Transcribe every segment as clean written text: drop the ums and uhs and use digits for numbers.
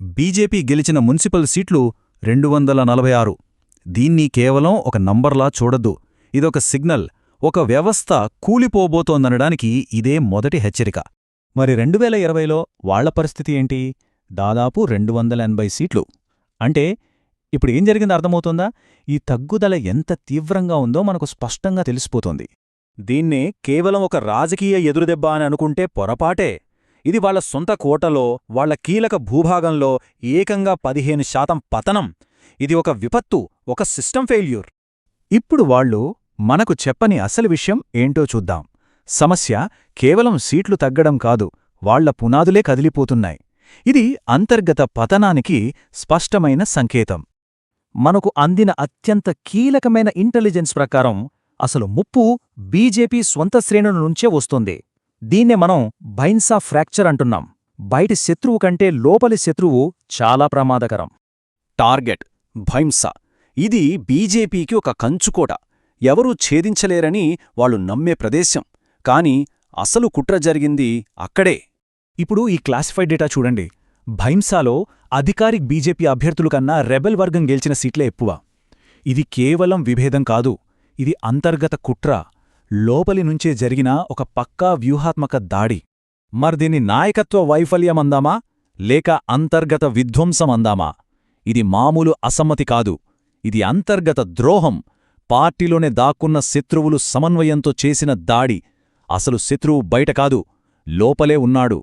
BJP గెలిచిన municipal సీట్లు 246. దీన్ని కేవలం ఒక నంబర్లా చూడొద్దు. ఇదొక సిగ్నల్, ఒక వ్యవస్థ కూలిపోబోతోందనడానికి ఇదే మొదటి హెచ్చరిక. మరి 2020లో వాళ్ల పరిస్థితి ఏంటి? దాదాపు 280 సీట్లు. అంటే ఇప్పుడు ఏం జరిగిందో అర్థమవుతోందా? ఈ తగ్గుదల ఎంత తీవ్రంగా ఉందో మనకు స్పష్టంగా తెలిసిపోతోంది. దీన్నే కేవలం ఒక రాజకీయ ఎదురుదెబ్బ అని అనుకుంటే పొరపాటే. ఇది వాళ్ల సొంత కోటలో, వాళ్ల కీలక భూభాగంలో ఏకంగా 15% పతనం. ఇది ఒక విపత్తు, ఒక సిస్టమ్ ఫెయిల్యూర్. ఇప్పుడు వాళ్ళు మనకు చెప్పని అసలు విషయం ఏంటో చూద్దాం. సమస్య కేవలం సీట్లు తగ్గడం కాదు, వాళ్ల పునాదులే కదిలిపోతున్నాయి. ఇది అంతర్గత పతనానికి స్పష్టమైన సంకేతం. మనకు అందిన అత్యంత కీలకమైన ఇంటెలిజెన్స్ ప్రకారం అసలు ముప్పు బీజేపీ స్వంత శ్రేణుల నుంచే వస్తుంది. దీన్నే మనం భైన్సా ఫ్రాక్చర్ అంటున్నాం. బయటి శత్రువు కంటే లోపలి శత్రువు చాలా ప్రమాదకరం. టార్గెట్ భైంసా. ఇది బీజేపీకి ఒక కంచుకోట. ఎవరూ ఛేదించలేరని వాళ్ళు నమ్మే ప్రదేశం. కాని అసలు కుట్ర జరిగింది అక్కడే. ఇప్పుడు ఈ క్లాసిఫైడ్ డేటా చూడండి. భైంసాలో అధికారిక్ బీజేపీ అభ్యర్థుల కన్నా రెబెల్ వర్గం గెలిచిన సీట్లే ఎక్కువ. ఇది కేవలం విభేదం కాదు, ఇది అంతర్గత కుట్ర, లోపలి నుంచే జరిగిన ఒక పక్కా వ్యూహాత్మక దాడి. మర్దిని నాయకత్వ వైఫల్యమందామా లేక అంతర్గత విధ్వంసమందామా? ఇది మామూలు అసమ్మతి కాదు, ఇది అంతర్గత ద్రోహం. పార్టీలోనే దాక్కున్న శత్రువులు సమన్వయంతో చేసిన దాడి. అసలు శత్రువు బయట కాదు, లోపలే ఉన్నాడు.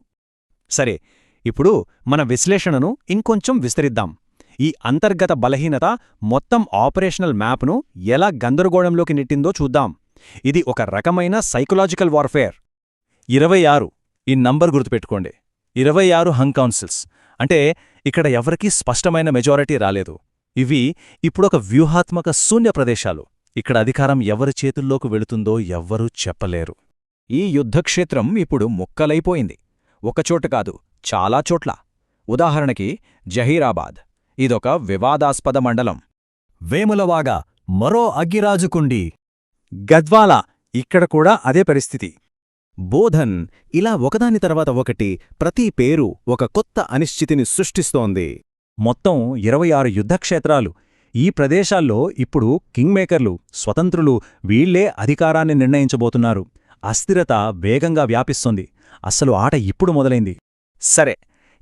సరే, ఇప్పుడు మన విశ్లేషణను ఇంకొంచెం విస్తరిద్దాం. ఈ అంతర్గత బలహీనత మొత్తం ఆపరేషనల్ మ్యాప్ను ఎలా గందరగోళంలోకి నెట్టిందో చూద్దాం. ఇది ఒక రకమైన సైకలాజికల్ వార్ఫేర్. 26 ఈ నంబర్ గుర్తుపెట్టుకోండి. 26 హంగ్ కౌన్సిల్స్. అంటే ఇక్కడ ఎవరికీ స్పష్టమైన మెజారిటీ రాలేదు. ఇవి ఇప్పుడొక వ్యూహాత్మక శూన్య ప్రదేశాలు. ఇక్కడ అధికారం ఎవరి చేతుల్లోకి వెళుతుందో ఎవ్వరూ చెప్పలేరు. ఈ యుద్ధక్షేత్రం ఇప్పుడు ముక్కలైపోయింది. ఒకచోట కాదు, చాలా చోట్ల. ఉదాహరణకి జహీరాబాద్. ఇదొక వివాదాస్పద మండలం. వేములవాడ మరో అగ్గిరాజుకుండి. గద్వాల, ఇక్కడ కూడా అదే పరిస్థితి. బోధన్. ఇలా ఒకదాని తర్వాత ఒకటి ప్రతి పేరు ఒక కొత్త అనిశ్చితిని సృష్టిస్తోంది. మొత్తం 26 యుద్ధక్షేత్రాలు. ఈ ప్రదేశాల్లో ఇప్పుడు కింగ్మేకర్లు, స్వతంత్రులు వీళ్లే అధికారాన్ని నిర్ణయించబోతున్నారు. అస్థిరత వేగంగా వ్యాపిస్తోంది. అసలు ఆట ఇప్పుడు మొదలైంది. సరే,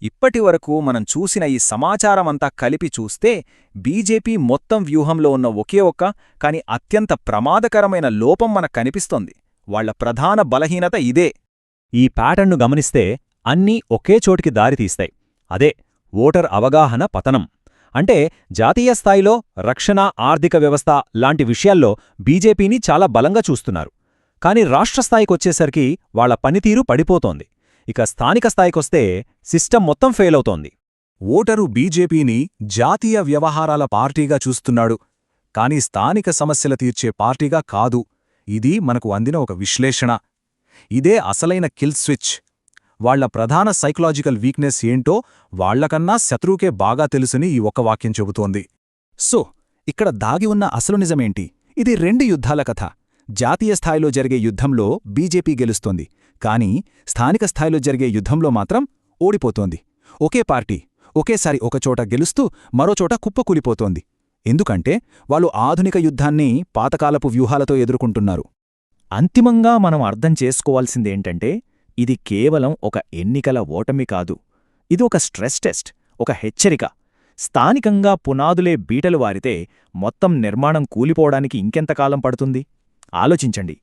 ఇప్పటివరకు మనం చూసిన ఈ సమాచారమంతా కలిపి చూస్తే బీజేపీ మొత్తం వ్యూహంలో ఉన్న ఒకే ఒక్క కాని అత్యంత ప్రమాదకరమైన లోపం మనకు కనిపిస్తోంది. వాళ్ల ప్రధాన బలహీనత ఇదే. ఈ ప్యాటర్న్ను గమనిస్తే అన్నీ ఒకే చోటికి దారితీస్తాయి. అదే ఓటర్ అవగాహన పతనం. అంటే జాతీయ స్థాయిలో రక్షణ, ఆర్థిక వ్యవస్థ లాంటి విషయాల్లో బీజేపీని చాలా బలంగా చూస్తున్నారు. కాని రాష్ట్రస్థాయికొచ్చేసరికి వాళ్ల పనితీరు పడిపోతోంది. ఇక స్థానిక స్థాయికొస్తే సిస్టమ్ మొత్తం ఫెయిల్ అవుతోంది. ఓటరు బీజేపీని జాతీయ వ్యవహారాల పార్టీగా చూస్తున్నాడు, కాని స్థానిక సమస్యల తీర్చే పార్టీగా కాదు. ఇది మనకు అందిన ఒక విశ్లేషణ. ఇదే అసలైన కిల్ స్విచ్. వాళ్ల ప్రధాన సైకలాజికల్ వీక్నెస్ ఏంటో వాళ్లకన్నా శత్రువుకే బాగా తెలుసుని ఈ ఒక్క వాక్యం చెబుతోంది. సో, ఇక్కడ దాగి ఉన్న అసలు నిజమేంటి? ఇది 2 యుద్ధాల కథ. జాతీయ స్థాయిలో జరిగే యుద్ధంలో బీజేపీ గెలుస్తోంది, కానీ స్థానిక స్థాయిలో జరిగే యుద్ధంలో మాత్రం ఓడిపోతోంది. ఒకే పార్టీ ఒకేసారి ఒకచోట గెలుస్తూ మరోచోట కుప్పకూలిపోతోంది. ఎందుకంటే వాళ్ళు ఆధునిక యుద్ధాన్ని పాతకాలపు వ్యూహాలతో ఎదుర్కొంటున్నారు. అంతిమంగా మనం అర్థం చేసుకోవాల్సిందేంటంటే ఇది కేవలం ఒక ఎన్నికల ఓటమి కాదు. ఇది ఒక స్ట్రెస్ టెస్ట్, ఒక హెచ్చరిక. స్థానికంగా పునాదులే బీటలు వారితే మొత్తం నిర్మాణం కూలిపోవడానికి ఇంకెంతకాలం పడుతుంది? ఆలోచించండి.